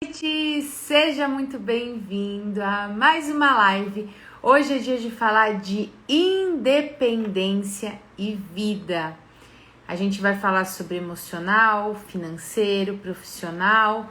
Gente, seja muito bem-vindo a mais uma live. Hoje é dia de falar de independência e vida. A gente vai falar sobre emocional, financeiro, profissional,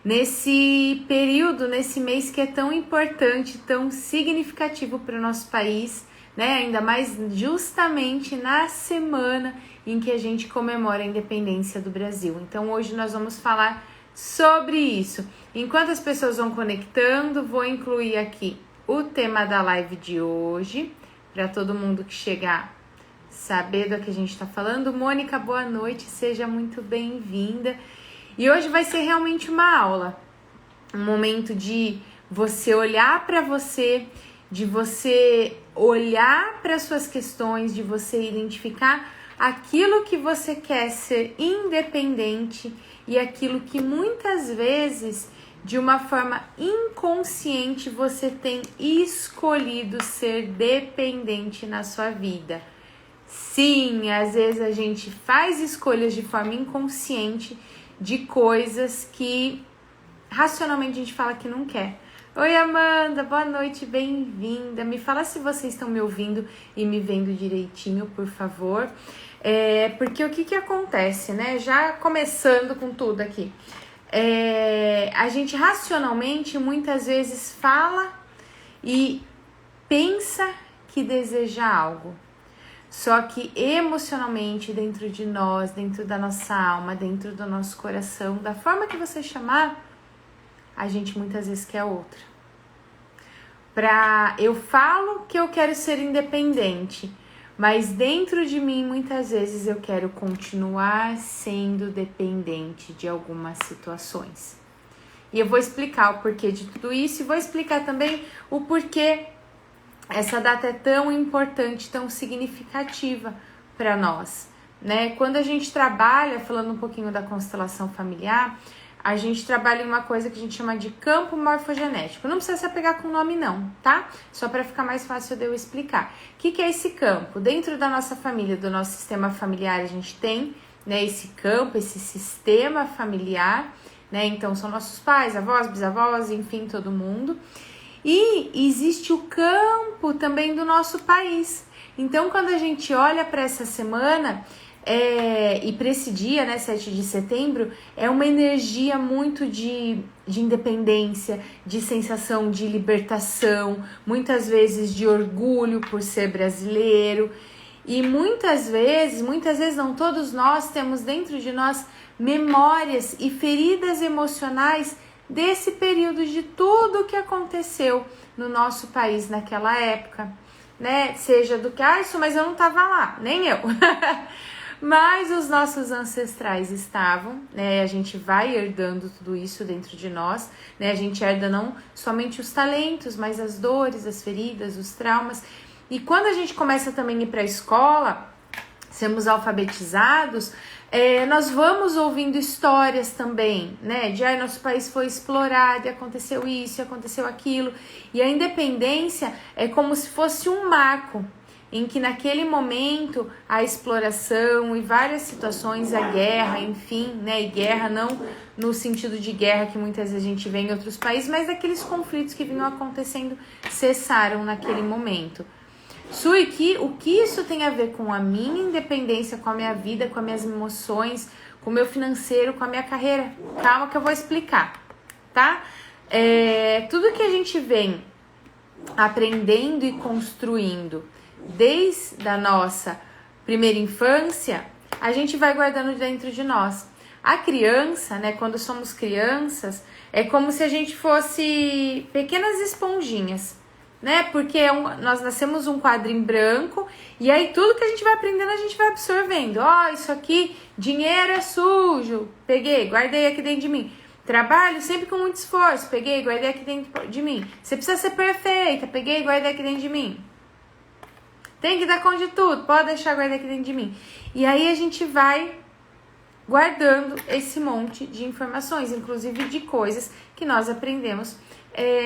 nesse período, nesse mês que é tão importante, tão significativo para o nosso país, né? Ainda mais justamente na semana em que a gente comemora a independência do Brasil. Então hoje nós vamos falar sobre isso. Enquanto as pessoas vão conectando, vou incluir aqui o tema da live de hoje, para todo mundo que chegar saber do que a gente está falando. Mônica, boa noite, seja muito bem-vinda. E hoje vai ser realmente uma aula, um momento de você olhar para você, de você olhar para suas questões, de você identificar aquilo que você quer ser independente e aquilo que muitas vezes, de uma forma inconsciente, você tem escolhido ser dependente na sua vida. Sim, às vezes a gente faz escolhas de forma inconsciente de coisas que racionalmente a gente fala que não quer. Oi, Amanda, boa noite, bem-vinda. Me fala se vocês estão me ouvindo e me vendo direitinho, por favor. Porque o que acontece, né? Já começando com tudo aqui. A gente racionalmente muitas vezes fala e pensa que deseja algo. Só que emocionalmente, dentro de nós, dentro da nossa alma, dentro do nosso coração, da forma que você chamar, a gente muitas vezes quer outra. Eu falo que eu quero ser independente, mas dentro de mim, muitas vezes, eu quero continuar sendo dependente de algumas situações. E eu vou explicar o porquê de tudo isso e vou explicar também o porquê essa data é tão importante, tão significativa para nós, né? Quando a gente trabalha, falando um pouquinho da constelação familiar, a gente trabalha em uma coisa que a gente chama de campo morfogenético. Não precisa se apegar com o nome não, tá? Só para ficar mais fácil de eu explicar. O que é esse campo? Dentro da nossa família, do nosso sistema familiar, a gente tem, né, esse campo, esse sistema familiar, né? Então são nossos pais, avós, bisavós, enfim, todo mundo. E existe o campo também do nosso país. Então, quando a gente olha para essa semana e para esse dia, né, 7 de setembro, é uma energia muito de independência, de sensação de libertação, muitas vezes de orgulho por ser brasileiro. E muitas vezes não, todos nós temos dentro de nós memórias e feridas emocionais desse período, de tudo que aconteceu no nosso país naquela época, né? Seja do que, mas eu não estava lá, nem eu. Mas os nossos ancestrais estavam, né? A gente vai herdando tudo isso dentro de nós, né? A gente herda não somente os talentos, mas as dores, as feridas, os traumas. E quando a gente começa também a ir para a escola, sermos alfabetizados, nós vamos ouvindo histórias também, né? De nosso país foi explorado e aconteceu isso, e aconteceu aquilo. E a independência é como se fosse um marco em que naquele momento a exploração e várias situações, a guerra, enfim, né? E guerra não no sentido de guerra que muitas vezes a gente vê em outros países, mas aqueles conflitos que vinham acontecendo cessaram naquele momento. Sui, o que isso tem a ver com a minha independência, com a minha vida, com as minhas emoções, com o meu financeiro, com a minha carreira? Calma que eu vou explicar, tá? Tudo que a gente vem aprendendo e construindo desde a nossa primeira infância, a gente vai guardando dentro de nós. A criança, né, quando somos crianças, é como se a gente fosse pequenas esponjinhas, né? Porque nós nascemos um quadro em branco e aí tudo que a gente vai aprendendo a gente vai absorvendo. Isso aqui, dinheiro é sujo, peguei, guardei aqui dentro de mim. Trabalho sempre com muito esforço, peguei, guardei aqui dentro de mim. Você precisa ser perfeita, peguei, guardei aqui dentro de mim. Tem que dar conta de tudo, pode deixar guardar aqui dentro de mim. E aí a gente vai guardando esse monte de informações, inclusive de coisas que nós aprendemos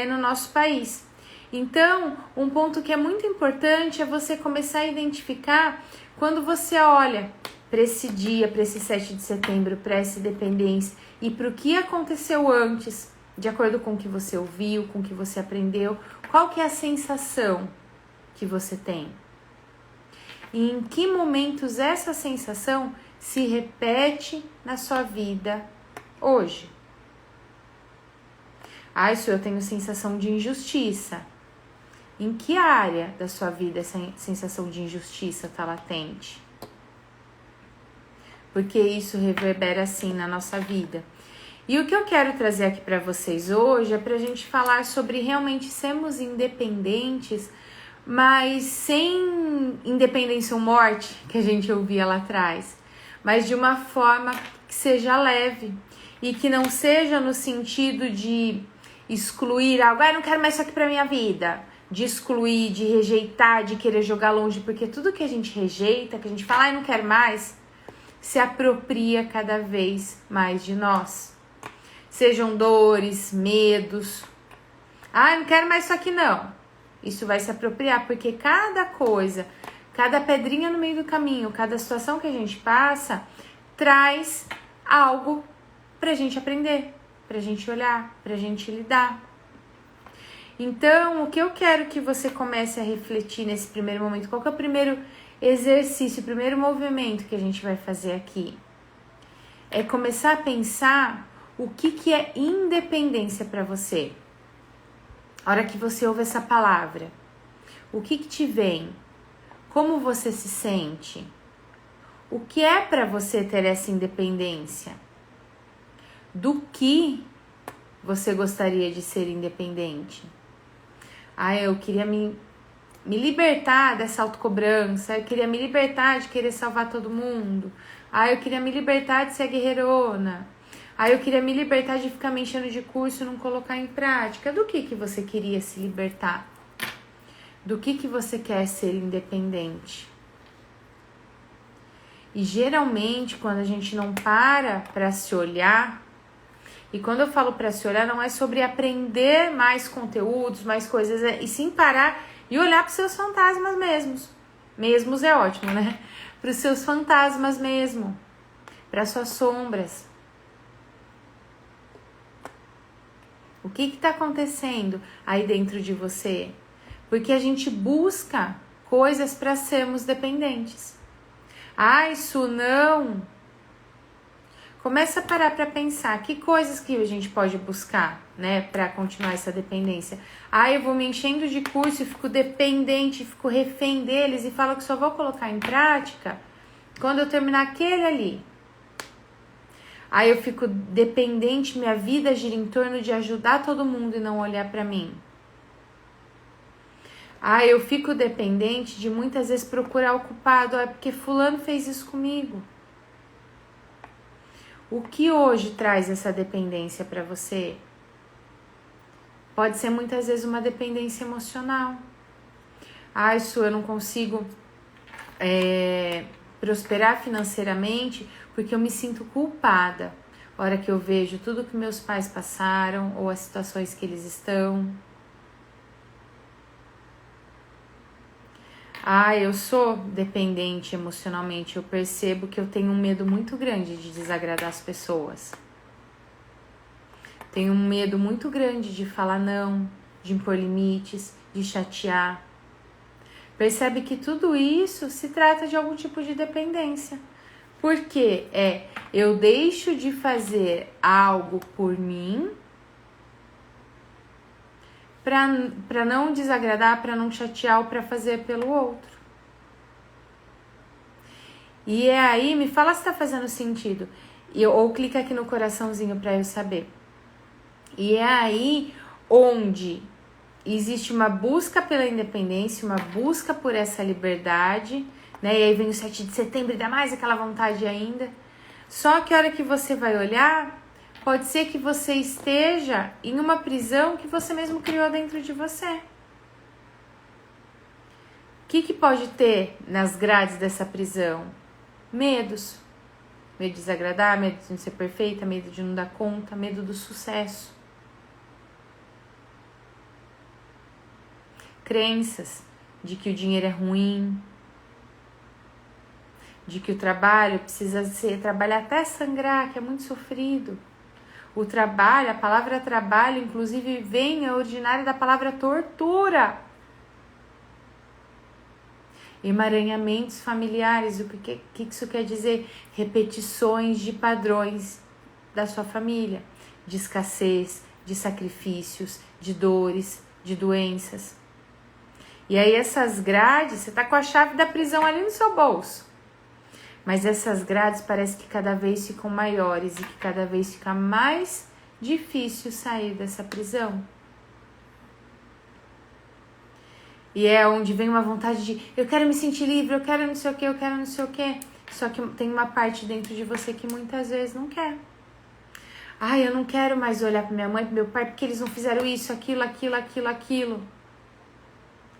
no nosso país. Então, um ponto que é muito importante é você começar a identificar quando você olha para esse dia, para esse 7 de setembro, para essa independência e para o que aconteceu antes, de acordo com o que você ouviu, com o que você aprendeu, qual que é a sensação que você tem? E em que momentos essa sensação se repete na sua vida hoje? Isso eu tenho sensação de injustiça. Em que área da sua vida essa sensação de injustiça está latente? Porque isso reverbera assim na nossa vida. E o que eu quero trazer aqui para vocês hoje é para a gente falar sobre realmente sermos independentes, mas sem independência ou morte, que a gente ouvia lá atrás, mas de uma forma que seja leve e que não seja no sentido de excluir algo. Eu não quero mais isso aqui para minha vida. De excluir, de rejeitar, de querer jogar longe, porque tudo que a gente rejeita, que a gente fala, não quero mais, se apropria cada vez mais de nós. Sejam dores, medos. Não quero mais isso aqui não. Isso vai se apropriar, porque cada coisa, cada pedrinha no meio do caminho, cada situação que a gente passa, traz algo pra gente aprender, pra gente olhar, pra gente lidar. Então, o que eu quero que você comece a refletir nesse primeiro momento, qual que é o primeiro exercício, o primeiro movimento que a gente vai fazer aqui? É começar a pensar o que é independência para você. A hora que você ouve essa palavra, o que te vem? Como você se sente? O que é para você ter essa independência? Do que você gostaria de ser independente? Eu queria me libertar dessa autocobrança, eu queria me libertar de querer salvar todo mundo, eu queria me libertar de ser guerreirona, eu queria me libertar de ficar me enchendo de curso e não colocar em prática. Do que você queria se libertar? Do que você quer ser independente? E geralmente, quando a gente não para se olhar, e quando eu falo para se olhar, não é sobre aprender mais conteúdos, mais coisas, e sim parar e olhar para os seus fantasmas mesmos. Mesmos é ótimo, né? Para os seus fantasmas mesmo, para suas sombras. O que está acontecendo aí dentro de você? Porque a gente busca coisas para sermos dependentes. Isso não... Começa a parar para pensar que coisas que a gente pode buscar, né, para continuar essa dependência. Eu vou me enchendo de curso e fico dependente, fico refém deles e falo que só vou colocar em prática quando eu terminar aquele ali. Eu fico dependente, minha vida gira em torno de ajudar todo mundo e não olhar para mim. Eu fico dependente de muitas vezes procurar o culpado, porque fulano fez isso comigo. O que hoje traz essa dependência para você? Pode ser muitas vezes uma dependência emocional. Isso eu não consigo prosperar financeiramente porque eu me sinto culpada. A hora que eu vejo tudo que meus pais passaram ou as situações que eles estão. Eu sou dependente emocionalmente, eu percebo que eu tenho um medo muito grande de desagradar as pessoas. Tenho um medo muito grande de falar não, de impor limites, de chatear. Percebe que tudo isso se trata de algum tipo de dependência. Porque eu deixo de fazer algo por mim para não desagradar, para não chatear ou para fazer pelo outro. E aí, me fala se tá fazendo sentido. Ou clica aqui no coraçãozinho para eu saber. E é aí onde existe uma busca pela independência, uma busca por essa liberdade, né? E aí vem o 7 de setembro e dá mais aquela vontade ainda. Só que a hora que você vai olhar, pode ser que você esteja em uma prisão que você mesmo criou dentro de você. O que pode ter nas grades dessa prisão? Medos. Medo de desagradar, medo de não ser perfeita, medo de não dar conta, medo do sucesso. Crenças de que o dinheiro é ruim, de que o trabalho precisa ser trabalhar até sangrar, que é muito sofrido. O trabalho, a palavra trabalho, inclusive, é originária da palavra tortura. Emaranhamentos familiares, o que isso quer dizer? Repetições de padrões da sua família, de escassez, de sacrifícios, de dores, de doenças. E aí essas grades, você tá com a chave da prisão ali no seu bolso. Mas essas grades parece que cada vez ficam maiores e que cada vez fica mais difícil sair dessa prisão. E é onde vem uma vontade de, eu quero me sentir livre, eu quero não sei o que, eu quero não sei o que. Só que tem uma parte dentro de você que muitas vezes não quer. Ai, eu não quero mais olhar para minha mãe, para meu pai, porque eles não fizeram isso, aquilo.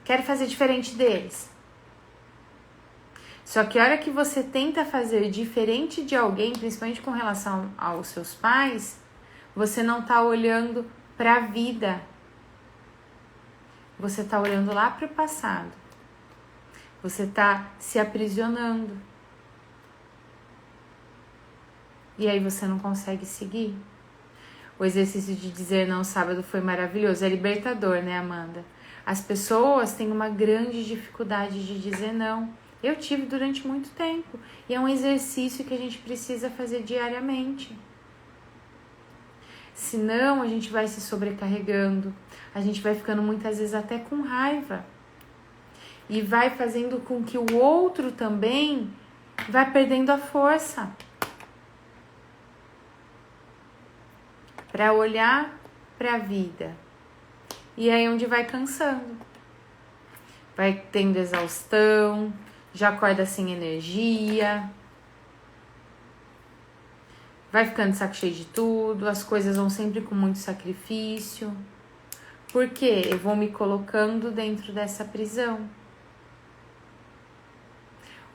Quero fazer diferente deles. Só que a hora que você tenta fazer diferente de alguém, principalmente com relação aos seus pais, você não tá olhando para a vida. Você tá olhando lá para o passado. Você tá se aprisionando. E aí você não consegue seguir. O exercício de dizer não sábado foi maravilhoso. É libertador, né, Amanda? As pessoas têm uma grande dificuldade de dizer não. Eu tive durante muito tempo. E é um exercício que a gente precisa fazer diariamente. Senão a gente vai se sobrecarregando. A gente vai ficando muitas vezes até com raiva. E vai fazendo com que o outro também vá perdendo a força. Para olhar para a vida. E aí onde vai cansando. Vai tendo exaustão, já acorda sem energia. Vai ficando de saco cheio de tudo, as coisas vão sempre com muito sacrifício. Por quê? Eu vou me colocando dentro dessa prisão.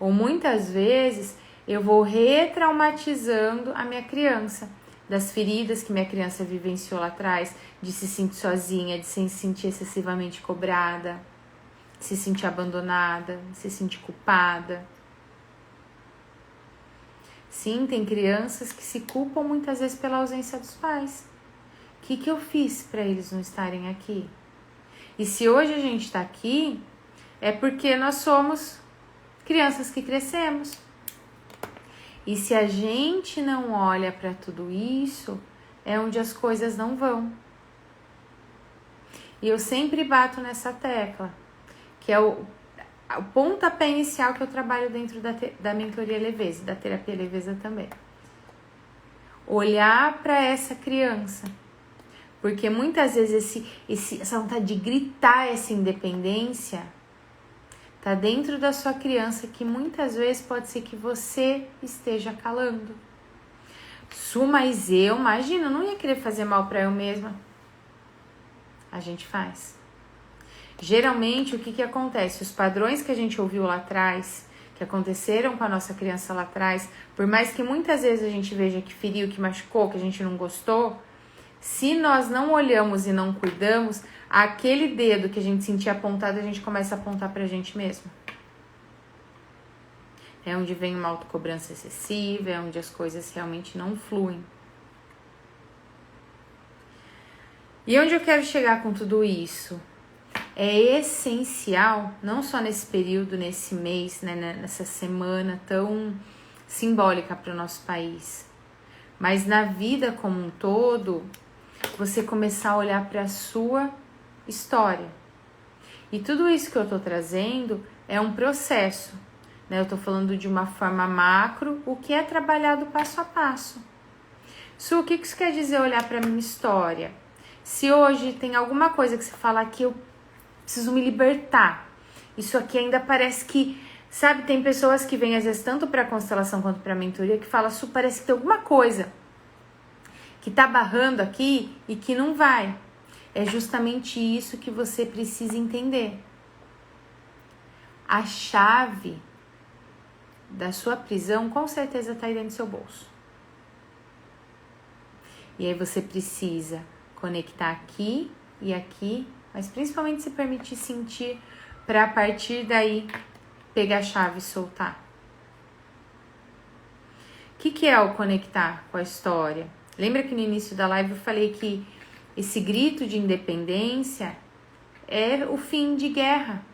Ou muitas vezes eu vou retraumatizando a minha criança. Das feridas que minha criança vivenciou lá atrás, de se sentir sozinha, de se sentir excessivamente cobrada, de se sentir abandonada, de se sentir culpada. Sim, tem crianças que se culpam muitas vezes pela ausência dos pais. O que eu fiz para eles não estarem aqui? E se hoje a gente está aqui, é porque nós somos crianças que crescemos. E se a gente não olha para tudo isso, é onde as coisas não vão. E eu sempre bato nessa tecla, que é o pontapé inicial que eu trabalho dentro da mentoria leveza, da terapia leveza também. Olhar para essa criança. Porque muitas vezes essa vontade de gritar essa independência tá dentro da sua criança, que muitas vezes pode ser que você esteja calando. Mas eu, imagina, eu não ia querer fazer mal para eu mesma. A gente faz. Geralmente, o que acontece? Os padrões que a gente ouviu lá atrás, que aconteceram com a nossa criança lá atrás, por mais que muitas vezes a gente veja que feriu, que machucou, que a gente não gostou, se nós não olhamos e não cuidamos, aquele dedo que a gente sentia apontado, a gente começa a apontar pra gente mesmo. É onde vem uma autocobrança excessiva, é onde as coisas realmente não fluem. E onde eu quero chegar com tudo isso? É essencial, não só nesse período, nesse mês, né, nessa semana tão simbólica para o nosso país, mas na vida como um todo, você começar a olhar para a sua história. E tudo isso que eu tô trazendo é um processo, né? Eu tô falando de uma forma macro, o que é trabalhado passo a passo. O que isso quer dizer olhar para minha história? Se hoje tem alguma coisa que você fala que eu preciso me libertar, isso aqui ainda parece que, sabe, tem pessoas que vêm às vezes tanto para a constelação quanto para a mentoria que fala, parece que tem alguma coisa que tá barrando aqui e que não vai. É justamente isso que você precisa entender. A chave da sua prisão com certeza está aí dentro do seu bolso. E aí você precisa conectar aqui e aqui, mas principalmente se permitir sentir para a partir daí pegar a chave e soltar. O que é o conectar com a história? Lembra que no início da live eu falei que esse grito de independência é o fim de guerra.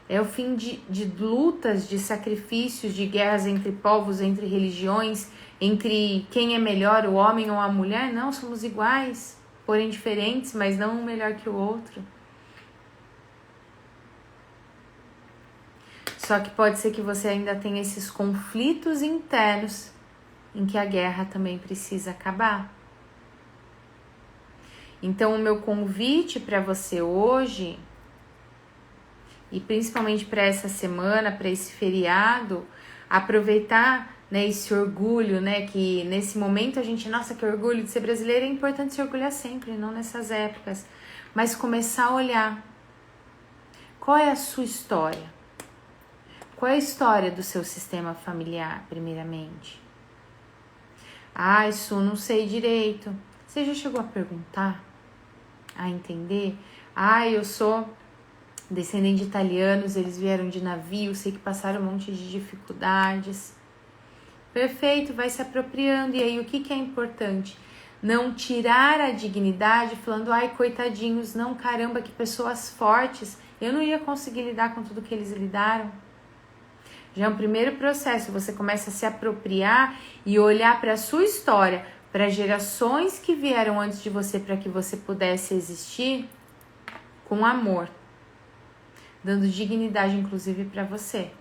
É o fim de lutas, de sacrifícios, de guerras entre povos, entre religiões, entre quem é melhor, o homem ou a mulher. Não, somos iguais, porém diferentes, mas não um melhor que o outro. Só que pode ser que você ainda tenha esses conflitos internos em que a guerra também precisa acabar. Então, o meu convite para você hoje, e principalmente para essa semana, para esse feriado, aproveitar, né, esse orgulho, né, que nesse momento a gente, nossa, que orgulho de ser brasileiro, é importante se orgulhar sempre, não nessas épocas, mas começar a olhar qual é a sua história, qual é a história do seu sistema familiar, primeiramente. Ah, isso não sei direito. Você já chegou a perguntar? A entender? Ah, eu sou descendente de italianos, eles vieram de navio, sei que passaram um monte de dificuldades. Perfeito, vai se apropriando. E aí, o que é importante? Não tirar a dignidade falando, ai, coitadinhos, não, caramba, que pessoas fortes. Eu não ia conseguir lidar com tudo que eles lidaram. Já é um primeiro processo, você começa a se apropriar e olhar para a sua história, para gerações que vieram antes de você, para que você pudesse existir com amor, dando dignidade inclusive para você.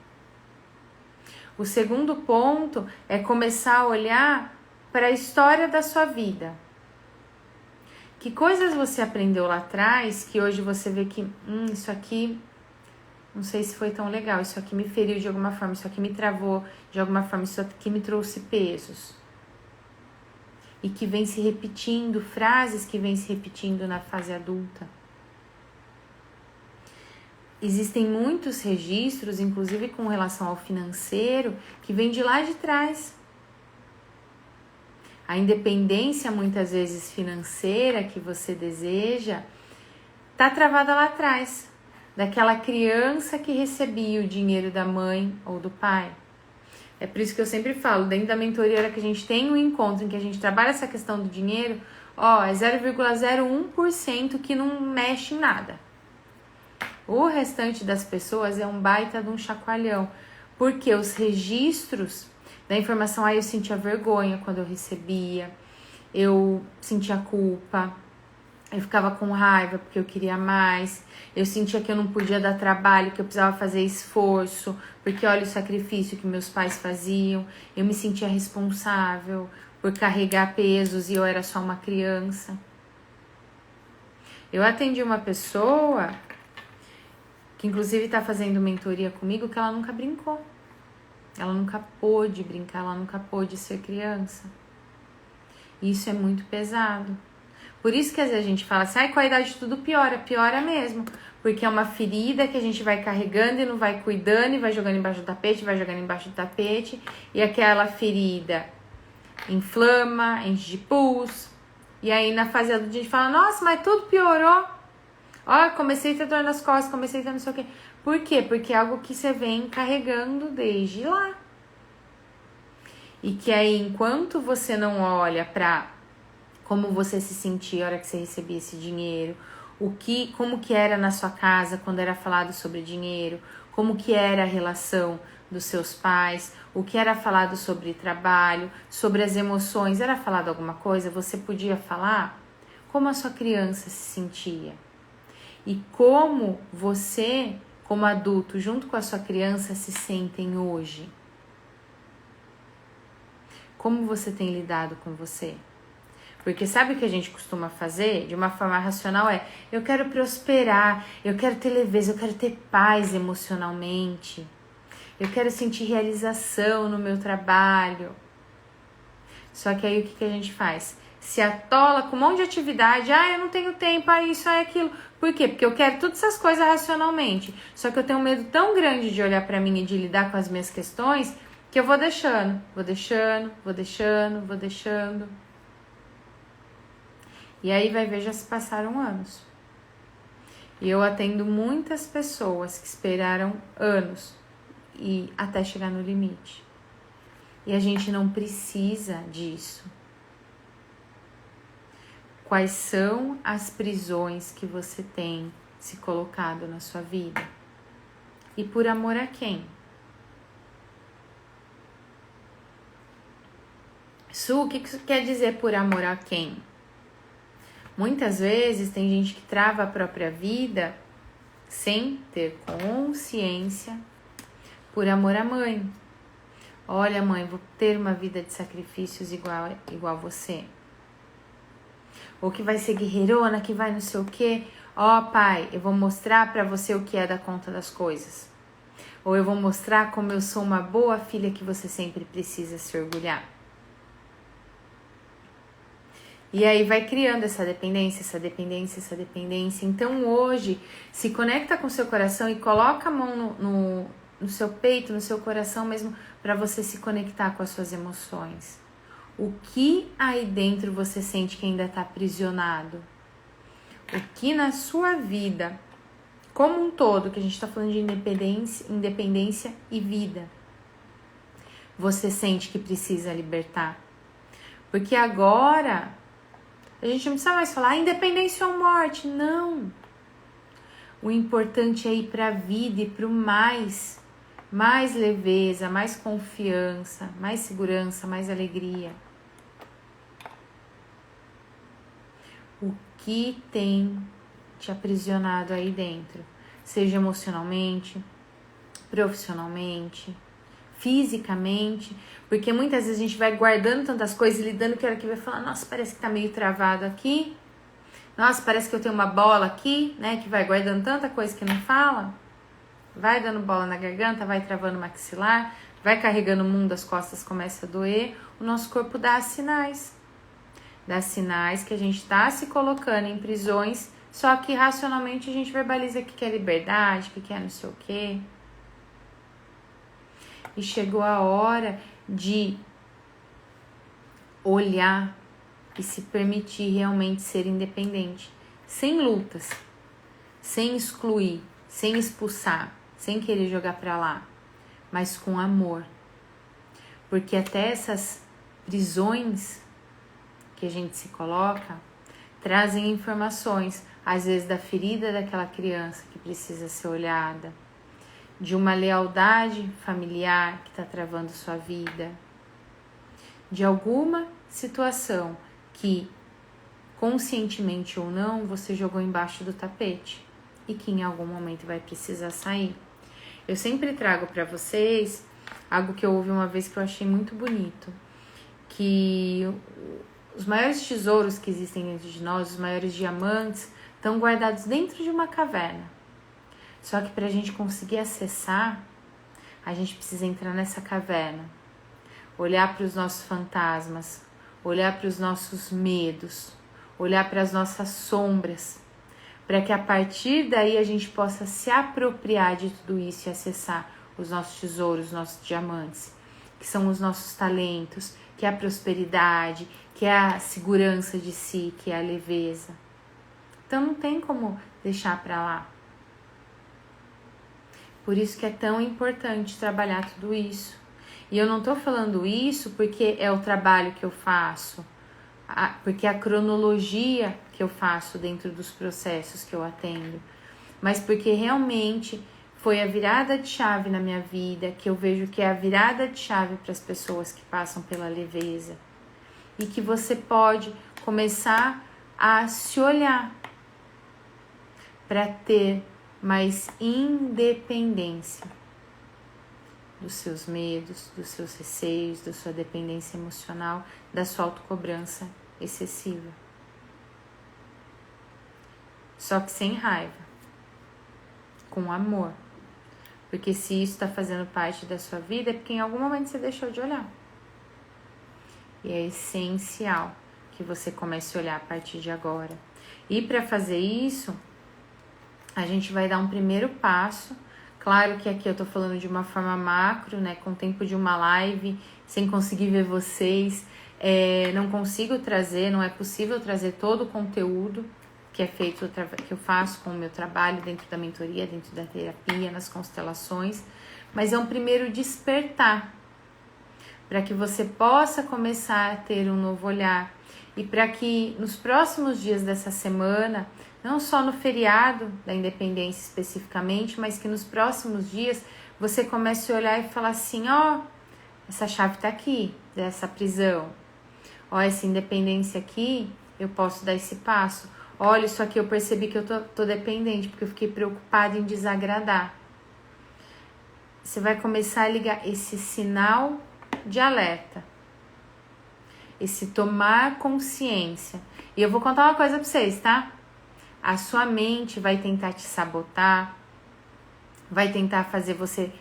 O segundo ponto é começar a olhar para a história da sua vida. Que coisas você aprendeu lá atrás que hoje você vê que isso aqui não sei se foi tão legal, isso aqui me feriu de alguma forma, isso aqui me travou de alguma forma, isso aqui me trouxe pesos. E que vem se repetindo, frases que vem se repetindo na fase adulta. Existem muitos registros, inclusive com relação ao financeiro, que vem de lá de trás. A independência, muitas vezes financeira, que você deseja, está travada lá atrás. Daquela criança que recebia o dinheiro da mãe ou do pai. É por isso que eu sempre falo, dentro da mentoria, a hora que a gente tem um encontro em que a gente trabalha essa questão do dinheiro, é 0,01% que não mexe em nada. O restante das pessoas é um baita de um chacoalhão, porque os registros da informação, eu sentia vergonha quando eu recebia, eu sentia culpa, eu ficava com raiva porque eu queria mais, eu sentia que eu não podia dar trabalho, que eu precisava fazer esforço, porque olha o sacrifício que meus pais faziam, eu me sentia responsável por carregar pesos e eu era só uma criança. Eu atendi uma pessoa que inclusive está fazendo mentoria comigo, que ela nunca brincou, ela nunca pôde brincar, ela nunca pôde ser criança. Isso é muito pesado. Por isso que às vezes a gente fala assim, com a idade tudo piora, piora mesmo. Porque é uma ferida que a gente vai carregando e não vai cuidando e vai jogando embaixo do tapete, vai jogando embaixo do tapete. E aquela ferida inflama, enche de pus. E aí na fase adulta a gente fala, nossa, mas tudo piorou. Ó, comecei a ter dor nas costas, comecei a ter não sei o quê. Por quê? Porque é algo que você vem carregando desde lá. E que aí enquanto você não olha pra como você se sentia a hora que você recebia esse dinheiro, como que era na sua casa quando era falado sobre dinheiro, como que era a relação dos seus pais, o que era falado sobre trabalho, sobre as emoções, era falado alguma coisa, você podia falar como a sua criança se sentia. E como você, como adulto, junto com a sua criança, se sentem hoje. Como você tem lidado com você? Porque sabe o que a gente costuma fazer de uma forma racional eu quero prosperar, eu quero ter leveza, eu quero ter paz emocionalmente, eu quero sentir realização no meu trabalho. Só que aí o que a gente faz? Se atola com um monte de atividade, eu não tenho tempo, isso, aquilo. Por quê? Porque eu quero todas essas coisas racionalmente. Só que eu tenho um medo tão grande de olhar pra mim e de lidar com as minhas questões que eu vou deixando. E aí vai ver, já se passaram anos. E eu atendo muitas pessoas que esperaram anos e até chegar no limite. E a gente não precisa disso. Quais são as prisões que você tem se colocado na sua vida? E por amor a quem? Su, o que isso quer dizer por amor a quem? Muitas vezes tem gente que trava a própria vida sem ter consciência por amor à mãe. Olha, mãe, vou ter uma vida de sacrifícios igual você. Ou que vai ser guerreirona, que vai não sei o quê. Ó, pai, eu vou mostrar pra você o que é dar conta das coisas. Ou eu vou mostrar como eu sou uma boa filha que você sempre precisa se orgulhar. E aí vai criando essa dependência, essa dependência, essa dependência. Então hoje, se conecta com o seu coração e coloca a mão no seu peito, no seu coração mesmo, para você se conectar com as suas emoções. O que aí dentro você sente que ainda está aprisionado? O que na sua vida, como um todo, que a gente está falando de independência e vida, você sente que precisa libertar? Porque agora a gente não precisa mais falar independência ou morte, não. O importante é ir para a vida e para o mais leveza, mais confiança, mais segurança, mais alegria. O que tem te aprisionado aí dentro? Seja emocionalmente, profissionalmente, fisicamente, porque muitas vezes a gente vai guardando tantas coisas e lidando que a hora que vai falar, nossa, parece que tá meio travado aqui, nossa, parece que eu tenho uma bola aqui, né, que vai guardando tanta coisa que não fala, vai dando bola na garganta, vai travando o maxilar, vai carregando o mundo, as costas começam a doer, o nosso corpo dá sinais que a gente tá se colocando em prisões, só que racionalmente a gente verbaliza que quer liberdade, que quer não sei o quê. E chegou a hora de olhar e se permitir realmente ser independente, sem lutas, sem excluir, sem expulsar, sem querer jogar pra lá, mas com amor. Porque até essas prisões que a gente se coloca trazem informações, às vezes da ferida daquela criança que precisa ser olhada, de uma lealdade familiar que está travando sua vida, de alguma situação que, conscientemente ou não, você jogou embaixo do tapete e que em algum momento vai precisar sair. Eu sempre trago para vocês algo que eu ouvi uma vez que eu achei muito bonito, que os maiores tesouros que existem dentro de nós, os maiores diamantes, estão guardados dentro de uma caverna. Só que para a gente conseguir acessar, a gente precisa entrar nessa caverna, olhar para os nossos fantasmas, olhar para os nossos medos, olhar para as nossas sombras, para que a partir daí a gente possa se apropriar de tudo isso e acessar os nossos tesouros, os nossos diamantes, que são os nossos talentos, que é a prosperidade, que é a segurança de si, que é a leveza. Então não tem como deixar para lá. Por isso que é tão importante trabalhar tudo isso. E eu não estou falando isso porque é o trabalho que eu faço, porque é a cronologia que eu faço dentro dos processos que eu atendo, mas porque realmente foi a virada de chave na minha vida, que eu vejo que é a virada de chave para as pessoas que passam pela leveza. E que você pode começar a se olhar para ter mais independência dos seus medos, dos seus receios, da sua dependência emocional, da sua autocobrança excessiva. Só que sem raiva, com amor. Porque se isso está fazendo parte da sua vida, é porque em algum momento você deixou de olhar. E é essencial que você comece a olhar a partir de agora. E para fazer isso, a gente vai dar um primeiro passo. Claro que aqui eu tô falando de uma forma macro, né? Com o tempo de uma live, sem conseguir ver vocês. Não consigo trazer, não é possível trazer todo o conteúdo que é feito, que eu faço com o meu trabalho dentro da mentoria, dentro da terapia, nas constelações. Mas é um primeiro despertar, para que você possa começar a ter um novo olhar. e para que nos próximos dias dessa semana, não só no feriado da independência especificamente, mas que nos próximos dias você comece a olhar e falar assim, ó, essa chave tá aqui, dessa prisão. Ó, essa independência aqui, eu posso dar esse passo. Olha, isso aqui eu percebi que eu tô dependente, porque eu fiquei preocupada em desagradar. Você vai começar a ligar esse sinal de alerta. Esse tomar consciência. E eu vou contar uma coisa pra vocês, tá? A sua mente vai tentar te sabotar, vai tentar fazer você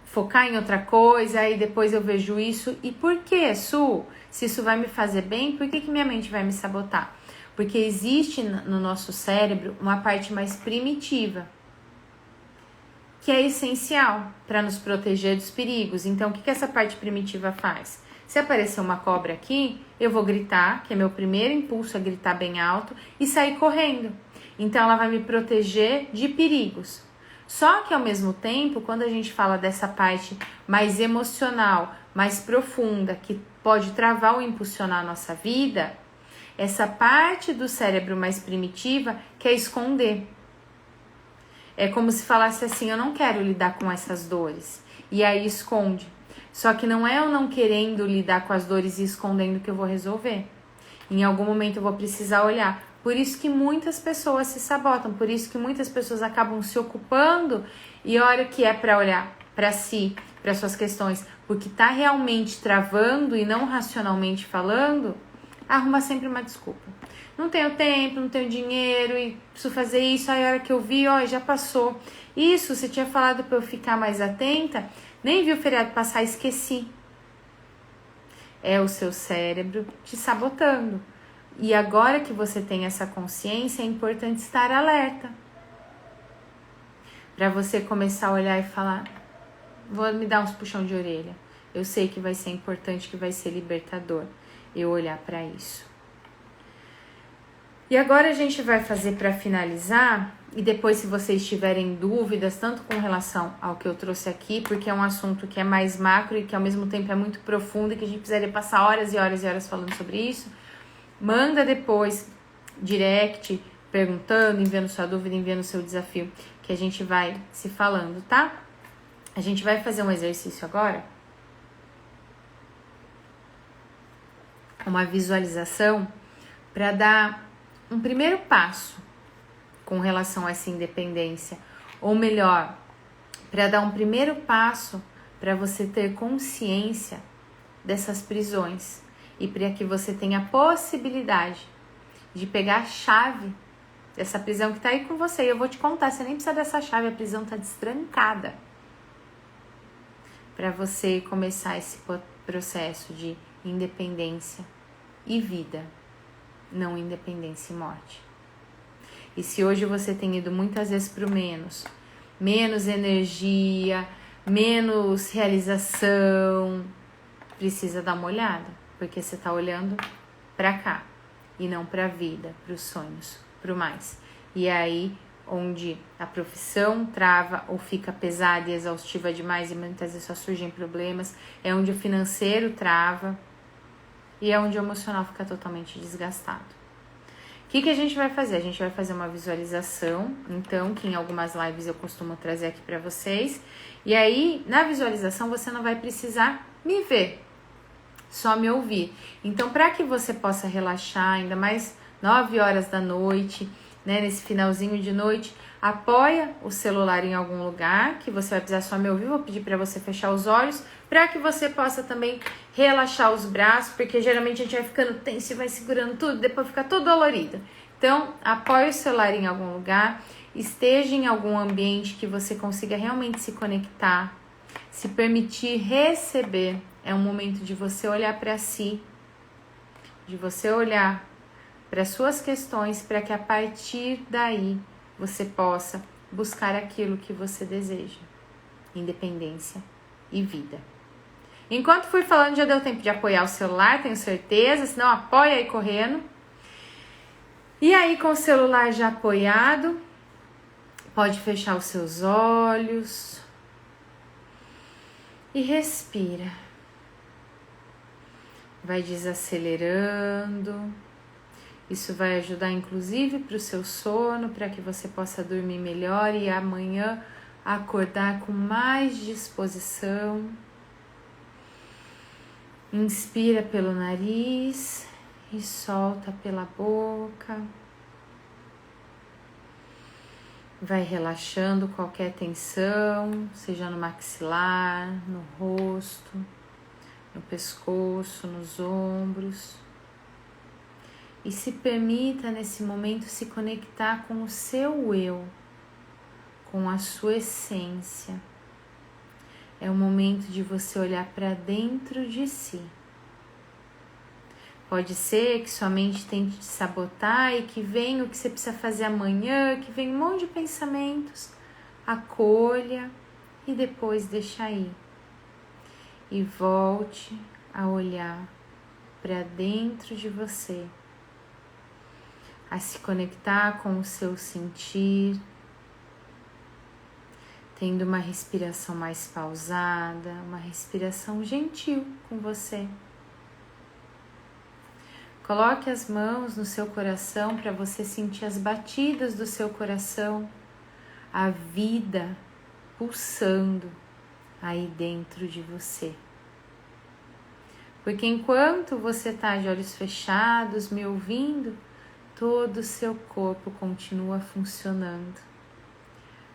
focar em outra coisa, aí depois eu vejo isso. E por que, Su? Se isso vai me fazer bem, por que minha mente vai me sabotar? Porque existe no nosso cérebro uma parte mais primitiva, que é essencial para nos proteger dos perigos. Então, o que essa parte primitiva faz? Se aparecer uma cobra aqui, eu vou gritar, que é meu primeiro impulso, é gritar bem alto, e sair correndo. Então, ela vai me proteger de perigos. Só que, ao mesmo tempo, quando a gente fala dessa parte mais emocional, mais profunda, que pode travar ou impulsionar a nossa vida, essa parte do cérebro mais primitiva quer esconder. É como se falasse assim, eu não quero lidar com essas dores. E aí esconde. Só que não é eu não querendo lidar com as dores e escondendo que eu vou resolver. Em algum momento eu vou precisar olhar. Por isso que muitas pessoas se sabotam, por isso que muitas pessoas acabam se ocupando e a hora que é para olhar para si, para suas questões, porque tá realmente travando e não racionalmente falando, arruma sempre uma desculpa. Não tenho tempo, não tenho dinheiro e preciso fazer isso, aí a hora que eu vi, ó, já passou. Isso, você tinha falado para eu ficar mais atenta, nem vi o feriado passar, esqueci. É o seu cérebro te sabotando. E agora que você tem essa consciência, é importante estar alerta. Para você começar a olhar e falar, vou me dar uns puxão de orelha. Eu sei que vai ser importante, que vai ser libertador eu olhar para isso. E agora a gente vai fazer para finalizar, e depois se vocês tiverem dúvidas, tanto com relação ao que eu trouxe aqui, porque é um assunto que é mais macro e que ao mesmo tempo é muito profundo e que a gente precisaria passar horas e horas e horas falando sobre isso, manda depois direct, perguntando, enviando sua dúvida, enviando seu desafio, que a gente vai se falando, tá? A gente vai fazer um exercício agora, uma visualização para dar um primeiro passo com relação a essa independência, ou melhor, para dar um primeiro passo para você ter consciência dessas prisões e para que você tenha a possibilidade de pegar a chave dessa prisão que está aí com você. E eu vou te contar, você nem precisa dessa chave, a prisão está destrancada. Para você começar esse processo de independência e vida, não independência e morte. E se hoje você tem ido muitas vezes para o menos energia, menos realização, precisa dar uma olhada, porque você está olhando para cá e não para a vida, para os sonhos, para o mais. E é aí onde a profissão trava ou fica pesada e exaustiva demais e muitas vezes só surgem problemas, é onde o financeiro trava e é onde o emocional fica totalmente desgastado. O que a gente vai fazer? A gente vai fazer uma visualização, então, que em algumas lives eu costumo trazer aqui para vocês. E aí, na visualização, você não vai precisar me ver, só me ouvir. Então, para que você possa relaxar, ainda mais 9 horas da noite, né, nesse finalzinho de noite, apoia o celular em algum lugar, que você vai precisar só me ouvir. Vou pedir para você fechar os olhos, para que você possa também relaxar os braços, porque geralmente a gente vai ficando tenso e vai segurando tudo, depois fica todo dolorido. Então, apoie o celular em algum lugar, esteja em algum ambiente que você consiga realmente se conectar, se permitir receber. É um momento de você olhar para si, de você olhar para suas questões, para que a partir daí você possa buscar aquilo que você deseja, independência e vida. Enquanto fui falando, já deu tempo de apoiar o celular, tenho certeza, senão apoia aí correndo. E aí, com o celular já apoiado, pode fechar os seus olhos e respira. Vai desacelerando, Isso vai ajudar inclusive para o seu sono, para que você possa dormir melhor e amanhã acordar com mais disposição. Inspira pelo nariz e solta pela boca. Vai relaxando qualquer tensão, seja no maxilar, no rosto, no pescoço, nos ombros. E se permita nesse momento se conectar com o seu eu, com a sua essência. É o momento de você olhar para dentro de si. Pode ser que sua mente tente te sabotar e que venha o que você precisa fazer amanhã, que venha um monte de pensamentos. Acolha e depois deixa ir. E volte a olhar para dentro de você, a se conectar com o seu sentir, tendo uma respiração mais pausada, uma respiração gentil com você. Coloque as mãos no seu coração para você sentir as batidas do seu coração, a vida pulsando aí dentro de você. Porque enquanto você está de olhos fechados, me ouvindo, todo o seu corpo continua funcionando.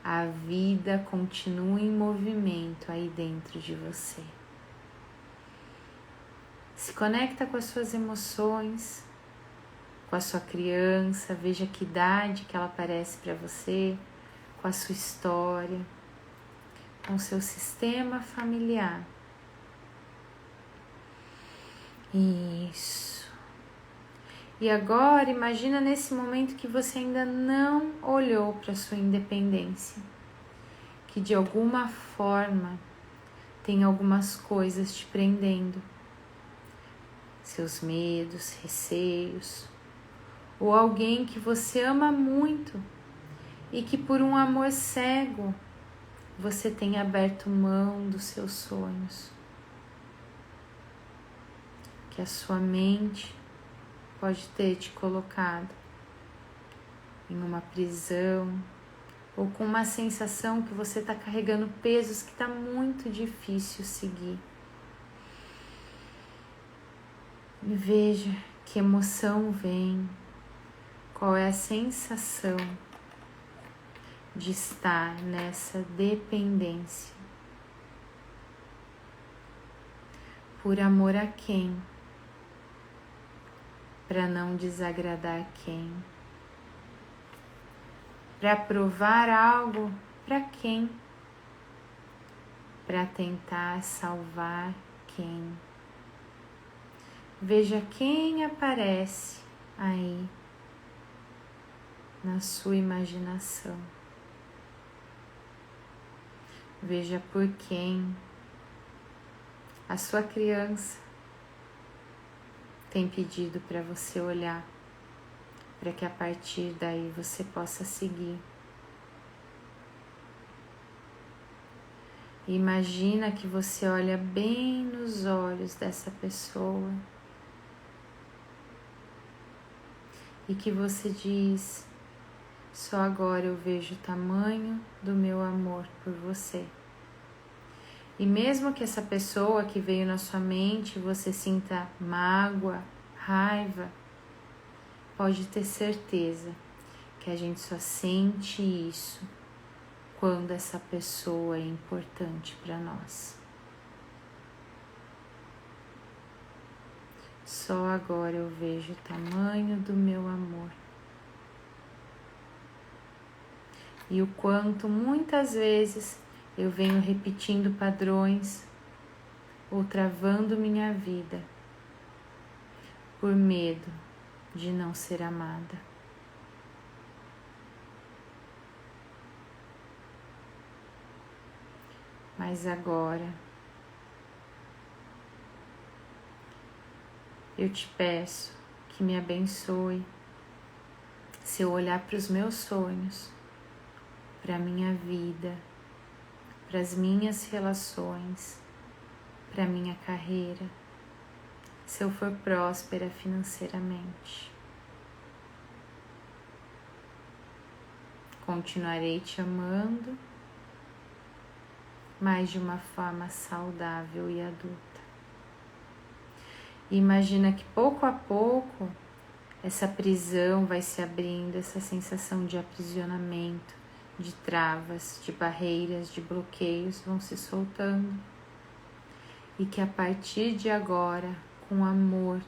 A vida continua em movimento aí dentro de você. Se conecta com as suas emoções, com a sua criança, veja que idade que ela parece para você, com a sua história, com o seu sistema familiar. Isso. E agora imagina nesse momento que você ainda não olhou para a sua independência, que de alguma forma tem algumas coisas te prendendo. Seus medos, receios, ou alguém que você ama muito e que por um amor cego você tem aberto mão dos seus sonhos, que a sua mente pode ter te colocado em uma prisão ou com uma sensação que você está carregando pesos que está muito difícil seguir. E veja que emoção vem, qual é a sensação de estar nessa dependência. Por amor a quem? Para não desagradar quem? Para provar algo para quem? Para tentar salvar quem? Veja quem aparece aí na sua imaginação. Veja por quem a sua criança tem pedido para você olhar, para que a partir daí você possa seguir. Imagina que você olha bem nos olhos dessa pessoa e que você diz: só agora eu vejo o tamanho do meu amor por você. E mesmo que essa pessoa que veio na sua mente você sinta mágoa, raiva, pode ter certeza que a gente só sente isso quando essa pessoa é importante para nós. Só agora eu vejo o tamanho do meu amor. E o quanto muitas vezes eu venho repetindo padrões ou travando minha vida por medo de não ser amada. Mas agora eu te peço que me abençoe se eu olhar para os meus sonhos, para a minha vida, para as minhas relações, para a minha carreira, se eu for próspera financeiramente. continuarei te amando, mas de uma forma saudável e adulta. E imagina que pouco a pouco essa prisão vai se abrindo, essa sensação de aprisionamento, de travas, de barreiras, de bloqueios vão se soltando. E que a partir de agora, com amor,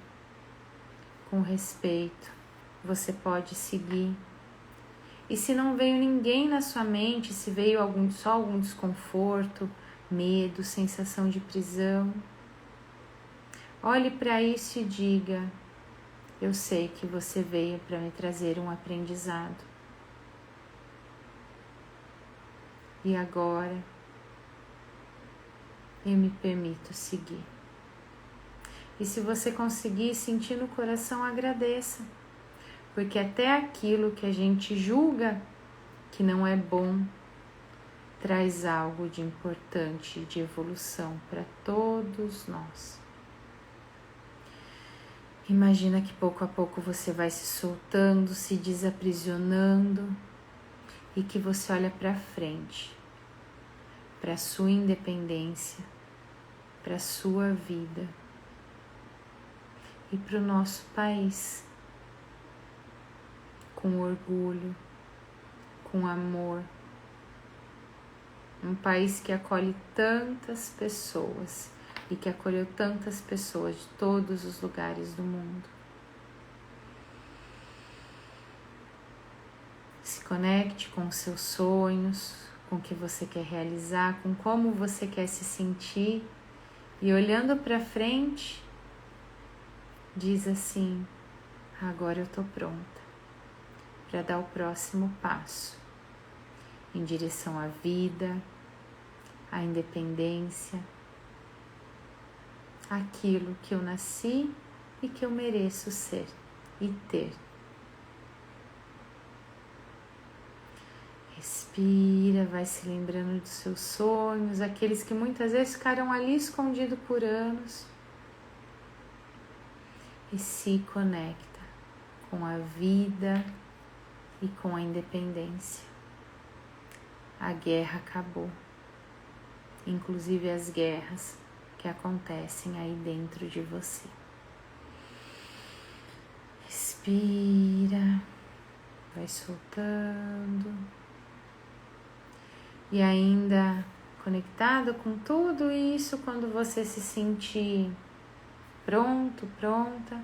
com respeito, você pode seguir. E se não veio ninguém na sua mente, se veio só algum desconforto, medo, sensação de prisão, olhe para isso e diga: eu sei que você veio para me trazer um aprendizado. E agora eu me permito seguir. E se você conseguir sentir no coração, agradeça. Porque até aquilo que a gente julga que não é bom, traz algo de importante, de evolução para todos nós. Imagina que pouco a pouco você vai se soltando, se desaprisionando e que você olha para frente, para a sua independência, para a sua vida e para o nosso país, com orgulho, com amor. Um país que acolhe tantas pessoas e que acolheu tantas pessoas de todos os lugares do mundo. Se conecte com os seus sonhos, com o que você quer realizar, com como você quer se sentir e olhando para frente, diz assim: agora eu tô pronta para dar o próximo passo em direção à vida, à independência, aquilo que eu nasci e que eu mereço ser e ter. Respira, vai se lembrando dos seus sonhos, aqueles que muitas vezes ficaram ali escondidos por anos, e se conecta com a vida e com a independência. A guerra acabou, inclusive as guerras que acontecem aí dentro de você. Respira, vai soltando e ainda conectado com tudo isso, quando você se sentir pronto, pronta,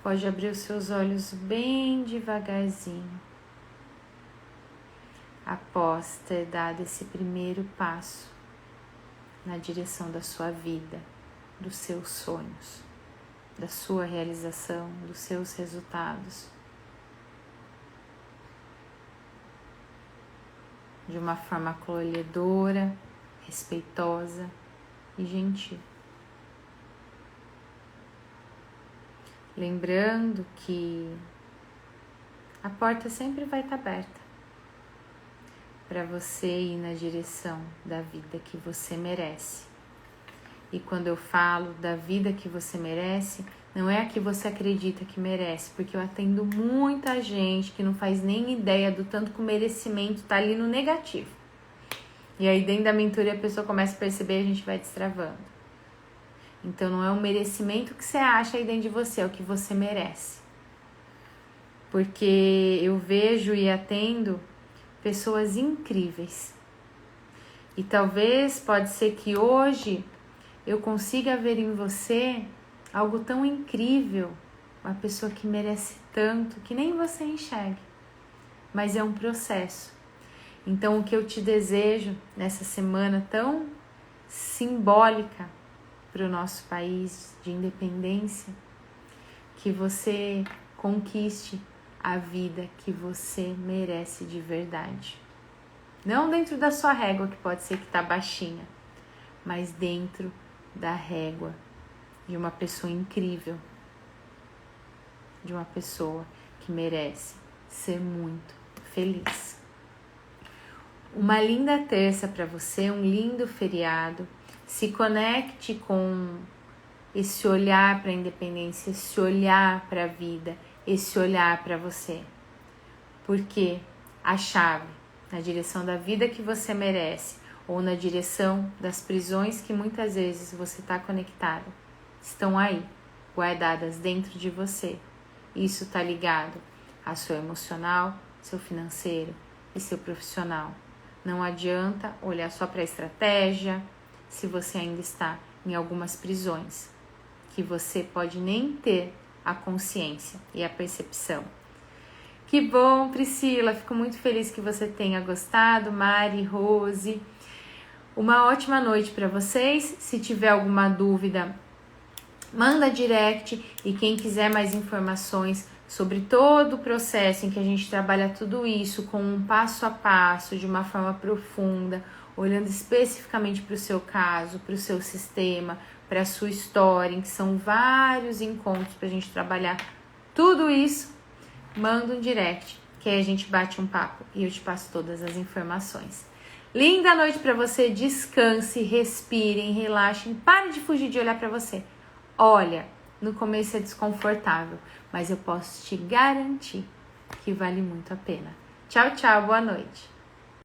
pode abrir os seus olhos bem devagarzinho. Após ter dado esse primeiro passo na direção da sua vida, dos seus sonhos, da sua realização, dos seus resultados, de uma forma acolhedora, respeitosa e gentil. Lembrando que a porta sempre vai estar aberta para você ir na direção da vida que você merece. E quando eu falo da vida que você merece, não é a que você acredita que merece, porque eu atendo muita gente que não faz nem ideia do tanto que o merecimento está ali no negativo. E aí dentro da mentoria a pessoa começa a perceber e a gente vai destravando. Então não é o merecimento que você acha aí dentro de você, é o que você merece. Porque eu vejo e atendo pessoas incríveis. E talvez pode ser que hoje eu consiga ver em você algo tão incrível, uma pessoa que merece tanto, que nem você enxergue. Mas é um processo. Então o que eu te desejo nessa semana tão simbólica para o nosso país de independência, que você conquiste a vida que você merece de verdade. Não dentro da sua régua, que pode ser que está baixinha, mas dentro da régua de uma pessoa incrível, de uma pessoa que merece ser muito feliz. Uma linda terça para você, um lindo feriado. Se conecte com esse olhar para a independência, esse olhar para a vida, esse olhar para você. Porque a chave na direção da vida que você merece ou na direção das prisões que muitas vezes você está conectado, estão aí, guardadas dentro de você. Isso está ligado a seu emocional, seu financeiro e seu profissional. Não adianta olhar só para a estratégia se você ainda está em algumas prisões, que você pode nem ter a consciência e a percepção. Que bom, Priscila, fico muito feliz que você tenha gostado, Mari, Rose. Uma ótima noite para vocês. Se tiver alguma dúvida, manda direct, e quem quiser mais informações sobre todo o processo em que a gente trabalha tudo isso com um passo a passo, de uma forma profunda, olhando especificamente para o seu caso, para o seu sistema, para a sua história, em que são vários encontros para a gente trabalhar tudo isso, manda um direct, que aí a gente bate um papo e eu te passo todas as informações. Linda noite para você, descanse, respirem, relaxem, pare de fugir de olhar para você. Olha, no começo é desconfortável, mas eu posso te garantir que vale muito a pena. Tchau, tchau, boa noite.